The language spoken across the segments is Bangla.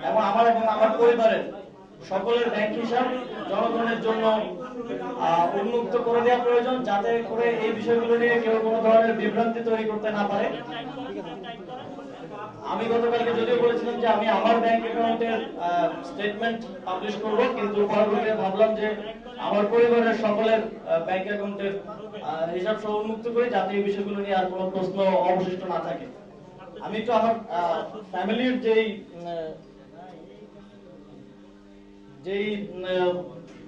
এবং আমার পরিবারের সকলের ব্যাংক হিসাব জনগণের জন্য উন্মুক্ত করে দেওয়া প্রয়োজন, যাতে করে এই বিষয়গুলো নিয়ে কেউ কোনো ধরনের বিভ্রান্তি তৈরি করতে না পারে। আমি গতকালকে যদিও বলেছিলাম যে আমি আমার ব্যাংক অ্যাকাউন্টের স্টেটমেন্ট পাবলিশ করব, কিন্তু পরবর্তীতে ভাবলাম যে আমার পরিবারের সকলের ব্যাংক অ্যাকাউন্টের হিসাব সহ উন্মুক্ত করি, যাতে এই বিষয়গুলো নিয়ে আর কোনো প্রশ্ন অবশিষ্ট না থাকে। আমি একটু আমার ফ্যামিলির যেই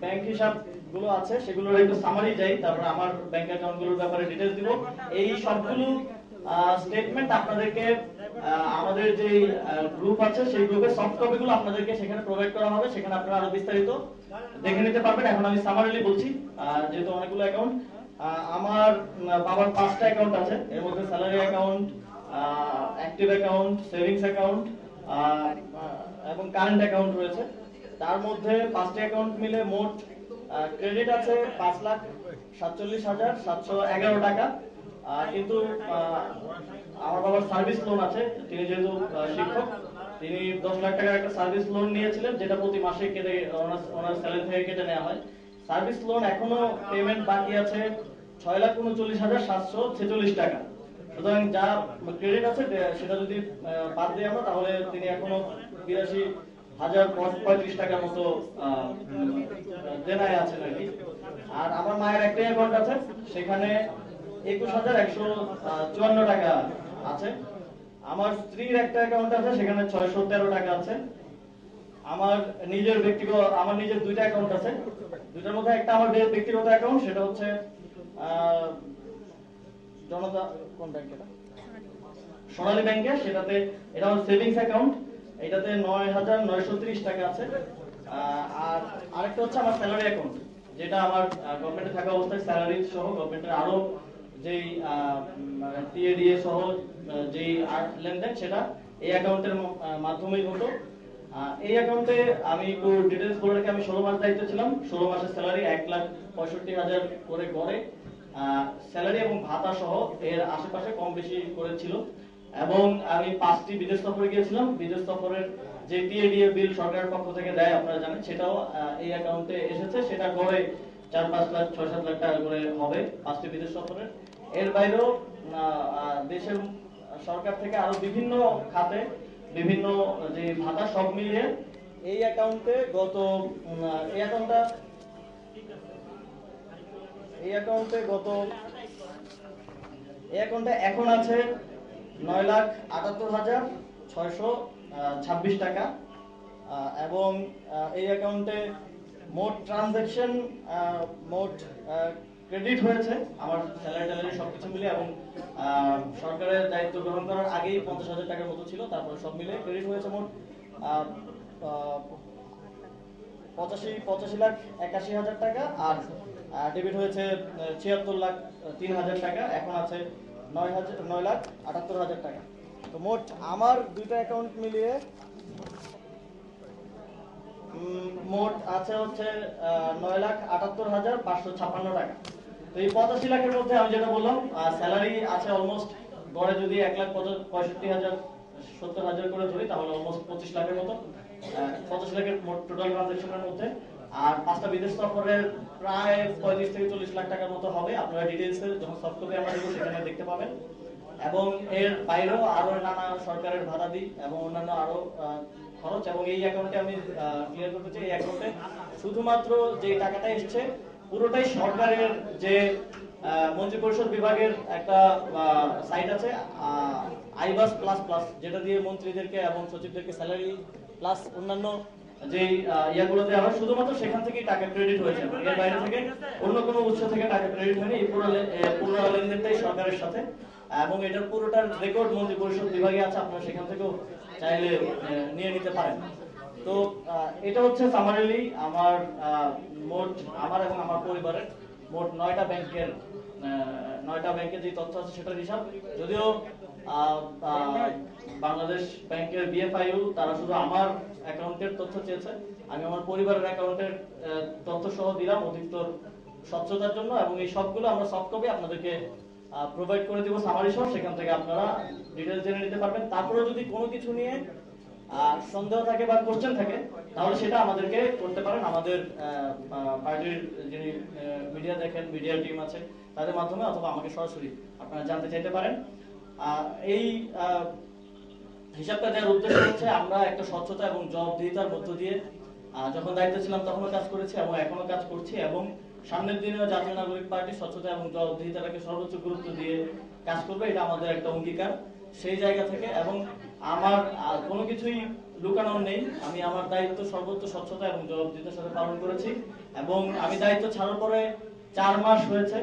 ব্যাংক হিসাব গুলো আছে সেগুলোর একটু সামারি যাই, তারপর আমার ব্যাংক অ্যাকাউন্ট গুলোর ব্যাপারে ডিটেইলস দিব। এই সবগুলো স্টেটমেন্ট আপনাদেরকে আমাদের যে গ্রুপ আছে সেই গ্রুপের সফট কপি গুলো আপনাদেরকে সেখানে প্রোভাইড করা হবে, সেখানে আপনারা আরো বিস্তারিত দেখে নিতে পারবেন। এখন আমি সামারিলি বলছি, যেহেতু অনেকগুলো অ্যাকাউন্ট। আমার বাবার 5টা অ্যাকাউন্ট আছে, এর মধ্যে salary account, active account, savings account এবং কারেন্ট অ্যাকাউন্ট রয়েছে। তার মধ্যে 5টা অ্যাকাউন্ট মিলে মোট ক্রেডিট আছে 5,47,711 টাকা। কিন্তু আমার বাবার সার্ভিস লোন আছে, তিনি যেহেতু শিক্ষক, তিনি 10 লাখ টাকার একটা সার্ভিস লোন নিয়েছিলেন, যেটা প্রতি মাসে কেটে ওনার স্যালারি থেকে কেটে নেওয়া হয়। সার্ভিস লোন এখনো পেমেন্ট বাকি আছে 6,39,746 টাকা। সুতরাং যা ক্রেডিট আছে সেটা যদি বাদ দিই আমরা, তাহলে তিনি এখনো 82,035 টাকার মতো দেনায় আছেন আর কি। আর আমার মায়ের একটা অ্যাকাউন্ট আছে, সেখানে 21,154 টাকা আছে। আমার স্ত্রীর একটা অ্যাকাউন্ট আছে, সেখানে 613 টাকা আছে। আমার নিজের 2টা অ্যাকাউন্ট আছে, দুটার মধ্যে একটা আমার ব্যক্তিগত অ্যাকাউন্ট, সেটা হচ্ছে জনতা কোন ব্যাংক, এটা সোনালী ব্যাংকে, সেটাতে এটা আমার সেভিংস অ্যাকাউন্ট, এটাতে 9,930 টাকা আছে। আর আরেকটা হচ্ছে আমার স্যালারি অ্যাকাউন্ট, যেটা আমার গভর্নমেন্টে থাকা অবস্থায় স্যালারি সহ গভর্নমেন্টের আরো যেই টিএডিএ সহ যেই লেনদেন, সেটা এই অ্যাকাউন্টের মাধ্যমেই হতো। এই অ্যাকাউন্টে আমি একটু ডিটেইলস বলে রাখি, আমি 16 মাস দায়িত্ব ছিলাম। 16 মাসের স্যালারি 1,65,000 করে গড়ে স্যালারি এবং ভাতা সহ এর আশেপাশে কম বেশি করেছিল। এবং আমি 5টি বিদেশ সফরে গিয়েছিলাম। বিদেশ সফরের যে টিএডিএ বিল সরকারের পক্ষ থেকে দেয় আপনারা জানেন, সেটাও এই অ্যাকাউন্টে এসেছে। সেটা গড়ে 4-5 লাখ 6-7 লাখ টাকা করে হবে 5টি বিদেশ সফরের। এর বাইরেও দেশের সরকার থেকে আরো বিভিন্ন খাতে বিভিন্ন যে ভাতা সব মিলিয়ে এই অ্যাকাউন্টে এখন আছে 9,78,626 টাকা। এবং এই অ্যাকাউন্টে মোট ট্রানজাকশন, মোট ক্রেডিট হয়েছে আমার স্যালারি সবকিছু মিলে, এবং সরকারের দায়িত্ব গ্রহণ করার আগেই 50,000 টাকার মতো ছিল। তারপরে সব মিলে ক্রেডিট হয়েছে মোট 85,81,000 টাকা, আর ডেবিট হয়েছে 76,03,000 টাকা। এখন আছে 9,78,000 টাকা। তো মোট আমার 2টা অ্যাকাউন্ট মিলিয়ে মোট আছে হচ্ছে 9,78,556 টাকা। তো এই 85 লাখের মধ্যে আমি যেটা বললাম, স্যালারি আছে অলমোস্ট গড়ে যদি 1,65,000-70,000 করে ধরি, তাহলে অলমোস্ট 25 লাখের মতো, 85 লাখের মোট টোটাল ট্রানজাকশনের মধ্যে। আর 5টা বিদেশ সফরের প্রায় 35-40 লাখ টাকার মতো হবে। আপনারা ডিটেইলসে যখন সফট কপি আমরা দেবো সেখানে দেখতে পাবেন। এবং এর বাইরেও আরো নানা সরকারের ভাতাদি এবং অন্যান্য আরো খরচ। এবং এই অ্যাকাউন্টে আমি ক্লিয়ার করতে চাই, এই অ্যাকাউন্টে শুধুমাত্র যে টাকাটা এসছে পুরোটাই সরকারের যে মন্ত্রী পরিষদ বিভাগের একটা সাইট আছে আইবাস প্লাস প্লাস, যেটা দিয়ে মন্ত্রীদেরকে এবং সচিবদেরকে স্যালারি প্লাস অন্যান্য যে ইয়াগুলো দেওয়া হয়, শুধুমাত্র সেখান থেকেই টাকা ক্রেডিট হয়েছে। এর বাইরে থেকে অন্য কোনো উৎস থেকে টাকা ক্রেডিট হয়নি। এই পুরো লেনদেনটাই সরকারের সাথে, এবং এটার পুরোটার রেকর্ড মন্ত্রী পরিষদ বিভাগে আছে, আপনারা সেখান থেকেও চাইলে নিয়ে নিতে পারেন। তো এটা হচ্ছে সামারিলি আমার এবং আমার পরিবারের মোট 9টা ব্যাংকের যে তথ্য আছে সেটার হিসাব। যদিও বাংলাদেশ ব্যাংকের বিএফআইইউ তারা শুধু আমার অ্যাকাউন্টের তথ্য চেয়েছে, আমি আমার পরিবারের অ্যাকাউন্টের তথ্য সহ দিলাম অধিকতর স্বচ্ছতার জন্য। এবং এই সবগুলো আমরা সফট কপি আপনাদেরকে প্রোভাইড করে দিব সামারি সহ, সেখান থেকে আপনারা ডিটেইলস জেনে নিতে পারবেন। তারপরে যদি কোনো কিছু নিয়ে সন্দেহ থাকে বা কোশ্চেন থাকে, তাহলে সেটা আমাদেরকে করতে পারেন। আমাদের পার্টির যিনি মিডিয়া দেখেন, মিডিয়া টিম আছে, তাদের মাধ্যমে অথবা আমাকে সরাসরি আপনারা জানতে চাইতে পারেন। এই হিসাবটা দেওয়ার উদ্দেশ্য হচ্ছে আমরা একটা স্বচ্ছতা এবং জবাবদিহিতার মধ্য দিয়ে যখন দায়িত্বে ছিলাম তখনও কাজ করেছি এবং এখনো কাজ করছি, এবং সামনের দিনেও জাতীয় নাগরিক পার্টি স্বচ্ছতা এবং জবাবদিহিতাটাকে সর্বোচ্চ গুরুত্ব দিয়ে কাজ করবে, এটা আমাদের একটা অঙ্গীকার। সেই জায়গা থেকে এবং আমার কোনো কিছুই লুকানোর নেই, আমি আমার দায়িত্ব সর্বোচ্চ স্বচ্ছতা এবং জবাবদিহিতার সাথে পালন করেছি। এবং আমি দায়িত্ব ছাড়ার পরে 4 মাস হয়েছে,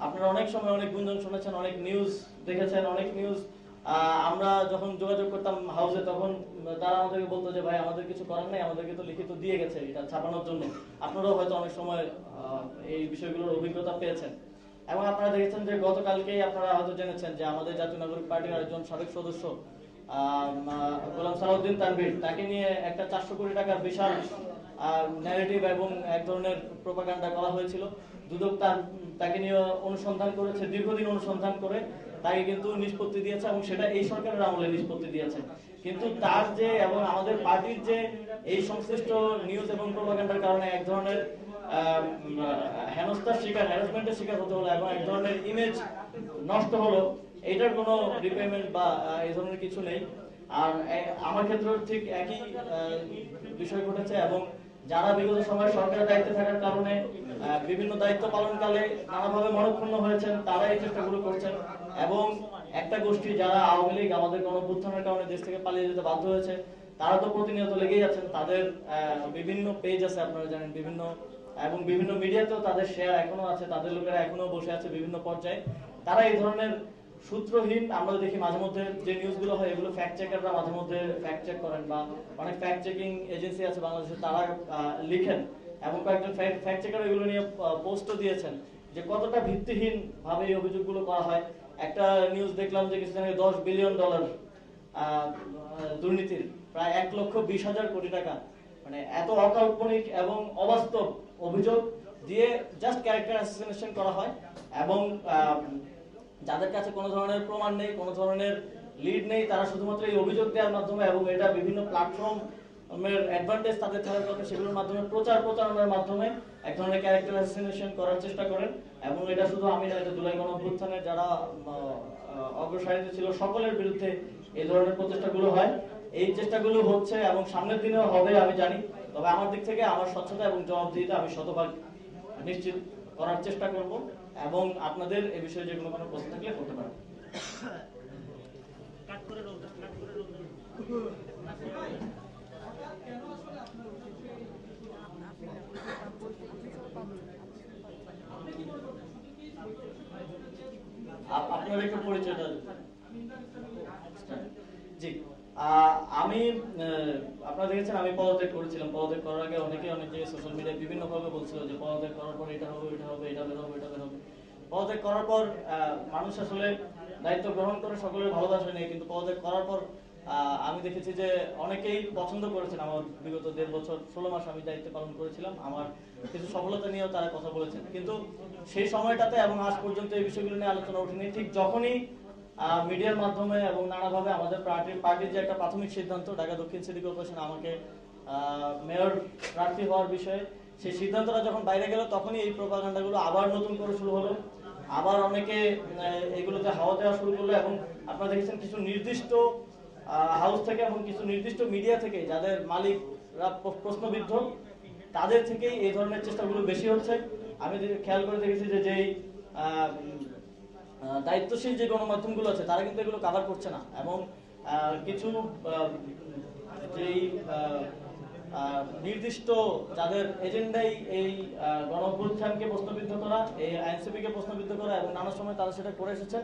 আপনারা অনেক সময় অনেক গুঞ্জন শুনেছেন, অনেক নিউজ দেখেছেন, অনেক নিউজ আমরা যখন যোগাযোগ করতাম হাউসে তখন তারা আমাদেরকে বলতো যে ভাই আমাদের কিছু করার নেই, আমাদেরকে তো লিখিত দিয়ে গেছে এটা ছাপানোর জন্য। আপনারাও হয়তো অনেক সময় এই বিষয়গুলোর অভিজ্ঞতা পেয়েছেন। এবং আপনারা দেখেছেন যে গতকালকেই আপনারা হয়তো জেনেছেন যে আমাদের জাতীয় নাগরিক পার্টির আরেকজন সাবেক সদস্য গোলাম সালাউদ্দিন তানভীর, তাকে নিয়ে একটা 400 কোটি টাকার বিশাল ন্যারেটিভ এবং এক ধরনের প্রোপাগান্ডা করা হয়েছিল। দুদক তাকে নিয়ে অনুসন্ধান করেছে, দীর্ঘদিন অনুসন্ধান করে তাকে কিন্তু নিষ্পত্তি দিয়েছে, এবং সেটা এই সরকারের আমলে নিষ্পত্তি দিয়েছে। কিন্তু তার যে এবং আমাদের পার্টির যে এই সংশ্লিষ্ট নিউজ এবং প্রোপাগান্ডার কারণে এক ধরনের হেনস্থার শিকার, হ্যারাসমেন্টের শিকার হতে হলো এবং এক ধরনের ইমেজ নষ্ট হলো, এইটার কোনো রিপেমেন্ট বা এই ধরনের কিছু নেই। আর আমার ক্ষেত্রেও ঠিক একই বিষয় ঘটেছে, এবং যারা বিগত সময় সরকারের দায়িত্বে থাকার কারণে বিভিন্ন দায়িত্ব পালনকালে নানাভাবে মনক্ষুণ্ণ হয়েছেন, তারা এই চেষ্টাগুলো করছেন। এবং একটা গোষ্ঠী যারা আওয়ামী লীগ আমাদের গণঅভ্যুত্থানের কারণে দেশ থেকে পালিয়ে যেতে বাধ্য হয়েছে, তারা তো প্রতিনিয়ত লেগেই আছেন। তাদের বিভিন্ন পেজ আছে আপনারা জানেন, বিভিন্ন এবং বিভিন্ন মিডিয়াতেও তাদের শেয়ার এখনো আছে, তাদের লোকেরা এখনো বসে আছে বিভিন্ন পর্যায়ে। তারা এই ধরনের সূত্রহীন, আমরা দেখি মাঝে মধ্যে যে নিউজগুলো হয় এগুলো ফ্যাক্ট চেকাররা মাঝে মধ্যে ফ্যাক্ট চেক করেন, বা অনেক ফ্যাক্ট চেকিং এজেন্সি আছে বাংলাদেশে, তারা লিখেন এবং কয়েকজন ফ্যাক্ট চেকার এগুলো নিয়ে পোস্টও দিয়েছেন যে কতটা ভিত্তিহীন ভাবে এই অভিযোগগুলো করা হয়। একটা নিউজ দেখলাম যে কিছুদিন আগে $10 বিলিয়ন দুর্নীতির, প্রায় 1,20,000 কোটি টাকা, মানে এত অকাল্পনিক এবং অবাস্তব অভিযোগ দিয়ে জাস্ট ক্যারেক্টার অ্যাসাসিনেশন করা হয়। এবং যাদের কাছে কোনো ধরনের প্রমাণ নেই, কোনো ধরনের লিড নেই, তারা শুধুমাত্র এই অভিযোগ দেওয়ার মাধ্যমে এবং এটা বিভিন্ন প্ল্যাটফর্মের অ্যাডভান্টেজ তাদের থাকার কথা সেগুলোর মাধ্যমে প্রচারণার মাধ্যমে এক ধরনের ক্যারেক্টার অ্যাসাসিনেশন করার চেষ্টা করেন। এবং এটা শুধু আমি না, এটা জুলাই গণঅভ্যুত্থানের যারা অগ্রসারিতে ছিল সকলের বিরুদ্ধে এই ধরনের প্রচেষ্টাগুলো হয়। এই চেষ্টাগুলো হচ্ছে এবং সামনের দিনেও হবে আমি জানি। তবে আমার দিক থেকে আমার স্বচ্ছতা এবং জবাবদিহিতা আমি শতভাগ নিশ্চিত করার চেষ্টা করব, এবং আপনাদের এই বিষয়ে যে কোনো প্রশ্ন থাকলে করতে পারেন। আপনার একটু পরিচয়টা। জি, আমি আপনারা দেখেছেন আমি পদত্যাগ করেছিলাম। পদত্যাগ করার আগে অনেকে অনেক জায়গায় সোশ্যাল মিডিয়ায় বিভিন্ন ভাবে বলছিল যে পদত্যাগ করার পর এটা হবে, এটা হবে, এটা বের হবে, এটা বের হবে। পদত্যাগ করার পর মানুষ আসলে দায়িত্ব গ্রহণ করে সকলের ভালোবাসা নেই, কিন্তু পদত্যাগ করার পর আমি দেখেছি যে অনেকেই পছন্দ করেছেন আমার বিগত 1.5 বছর 16 মাস আমি দায়িত্ব পালন করেছিলাম। আমার কিছু সফলতা নিয়েও তারা কথা বলেছেন, কিন্তু সেই সময়টাতে এবং আজ পর্যন্ত এই বিষয়গুলো নিয়ে আলোচনা ওঠেনি। ঠিক যখনই মিডিয়ার মাধ্যমে এবং নানাভাবে আমাদের পার্টির যে একটা প্রাথমিক সিদ্ধান্ত ঢাকা দক্ষিণ সিটি কর্পোরেশন আমাকে মেয়র প্রার্থী হওয়ার বিষয়ে, সেই সিদ্ধান্তটা যখন বাইরে গেল তখনই এই প্রোপাগান্ডাগুলো আবার নতুন করে শুরু হলো, আবার অনেকে এগুলোতে হাওয়া দেওয়া শুরু করলো। এবং আপনারা দেখেছেন কিছু নির্দিষ্ট হাউস থেকে এবং কিছু নির্দিষ্ট মিডিয়া থেকে যাদের মালিকরা প্রশ্নবিদ্ধ, তাদের থেকেই এই ধরনের চেষ্টাগুলো বেশি হচ্ছে। আমি খেয়াল করে দেখেছি যে যেই দায়িত্বশীল যে গণমাধ্যমগুলো আছে তারা কিন্তু এগুলো কভার করছে না, এবং কিছু যেই নির্দিষ্ট যাদের এজেন্ডাই এই গণঅভ্যুত্থানকে প্রশ্নবিদ্ধ করা, এই আইনসিপিকে প্রশ্নবিদ্ধ করা, এবং নানা সময় তারা সেটা করে এসেছেন,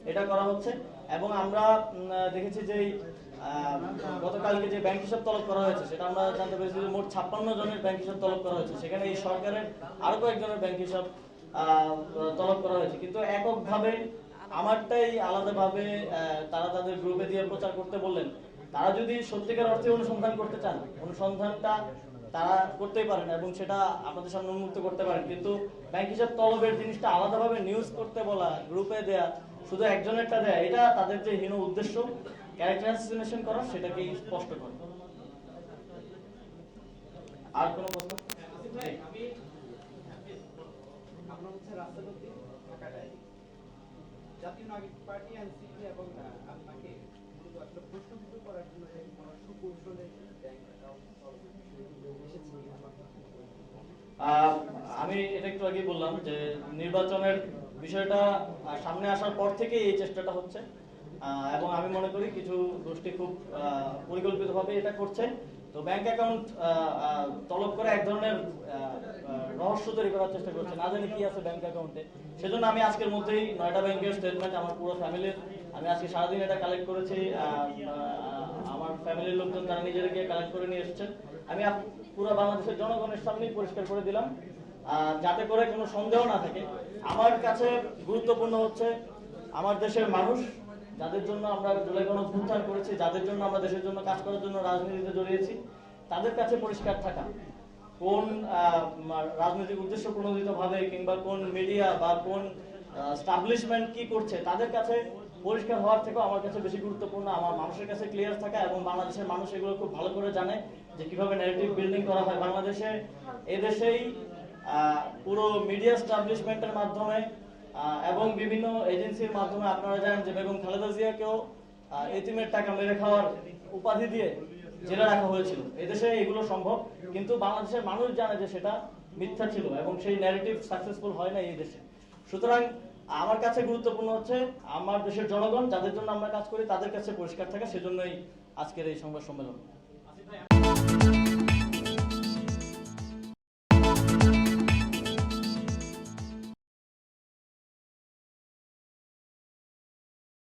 এটা করা হচ্ছে। এবং আমরা দেখেছি যে গতকালকে যে ব্যাংক হিসাব তলব করা হয়েছে সেটা আমরা জানতে পেরেছি যে মোট 56 জনের ব্যাংক হিসাব তলব করা হয়েছে। সেখানে এই সরকারের আরো কয়েকজনের ব্যাংক হিসাব তলব করা হয়েছে, কিন্তু এককভাবে আমারটাই আলাদাভাবে তারা তাদের গ্রুপে দিয়ে প্রচার করতে বললেন। তারা যদি সত্যিকার অর্থে অনুসন্ধান করতে চান, অনুসন্ধানটা তারা করতেই পারেন এবং সেটা আপনাদের সামনে উন্মুক্ত করতে পারেন, কিন্তু ব্যাংক হিসাব তলবের জিনিসটা আলাদাভাবে নিউজ করতে বলা, গ্রুপে দেয়া, শুধু একজনেরটা দেয়া, এটা তাদের যে হীন উদ্দেশ্য ক্যারেক্টার অ্যাসাসিনেশন করা, সেটাকেই স্পষ্ট করে। আর কোনো প্রশ্ন? আমরা হচ্ছে রাষ্ট্রপতি ঢাকা ডায়েরি জাতীয় নাগরিক পার্টি এনসিপি এবং আপনাকে মূলত আসলে প্রশ্নবিদ্ধ করার জন্য যে কোনো সুকৌশলে ব্যাংক অ্যাকাউন্ট এসেছে আমি এটা একটু আগে বললাম যে নির্বাচনের বিষয়টা সামনে আসার পর থেকে এই চেষ্টাটা হচ্ছে, এবং আমি মনে করি কিছু গোষ্ঠী খুব পরিকল্পিতভাবে এটা করছে। তো ব্যাংক অ্যাকাউন্ট তলব করে এক ধরনের রহস্য তৈরি করার চেষ্টা করছে, না জানি কি আছে ব্যাংক অ্যাকাউন্টে। সেজন্য আমি আজকের মধ্যেই 9টা ব্যাংকের স্টেটমেন্ট আমার পুরো ফ্যামিলির, আমি আজকে সারাদিন এটা কালেক্ট করেছি। আমার ফ্যামিলির লোকজন তারা নিজেরা গিয়ে কালেক্ট করে নিয়ে এসেছেন। আমি পুরো বাংলাদেশের জনগণের সামনেই পরিষ্কার করে দিলাম, যাতে করে কোনো সন্দেহ না থাকে। আমার কাছে গুরুত্বপূর্ণ হচ্ছে আমার দেশের মানুষ, যাদের জন্য আমরা জুলাই গণঅভ্যুত্থান করেছি, যাদের জন্য আমরা দেশের জন্য কাজ করার জন্য রাজনীতিতে জড়িয়েছি, তাদের কাছে পরিষ্কার থাকা। কোন রাজনৈতিক উদ্দেশ্য প্রণোদিত ভাবে কিংবা কোন মিডিয়া বা কোন স্টাবলিশমেন্ট কি করছে, তাদের কাছে পরিষ্কার হওয়ার থেকেও আমার কাছে বেশি গুরুত্বপূর্ণ আমার মানুষের কাছে ক্লিয়ার থাকা। এবং বাংলাদেশের মানুষ এগুলো খুব ভালো করে জানে যে কিভাবে ন্যারেটিভ বিল্ডিং করা হয় বাংলাদেশে। এদেশেই পুরো মিডিয়া স্টাবলিশমেন্টের মাধ্যমে এবং বিভিন্ন এজেন্সির মাধ্যমে আপনারা জানেন যে বেগম খালেদা জিয়াকেও এতিমের টাকা মেরে খাওয়ার উপাধি দিয়ে জেলে রাখা হয়েছিল। এদেশে এগুলো সম্ভব, কিন্তু বাংলাদেশের মানুষ জানে যে সেটা মিথ্যা ছিল এবং সেই ন্যারেটিভ সাকসেসফুল হয় না এই দেশে। সুতরাং আমার কাছে গুরুত্বপূর্ণ হচ্ছে আমার দেশের জনগণ, যাদের জন্য আমরা কাজ করি, তাদের কাছে পরিষ্কার থাকা। সেজন্যই আজকের এই সংবাদ সম্মেলন।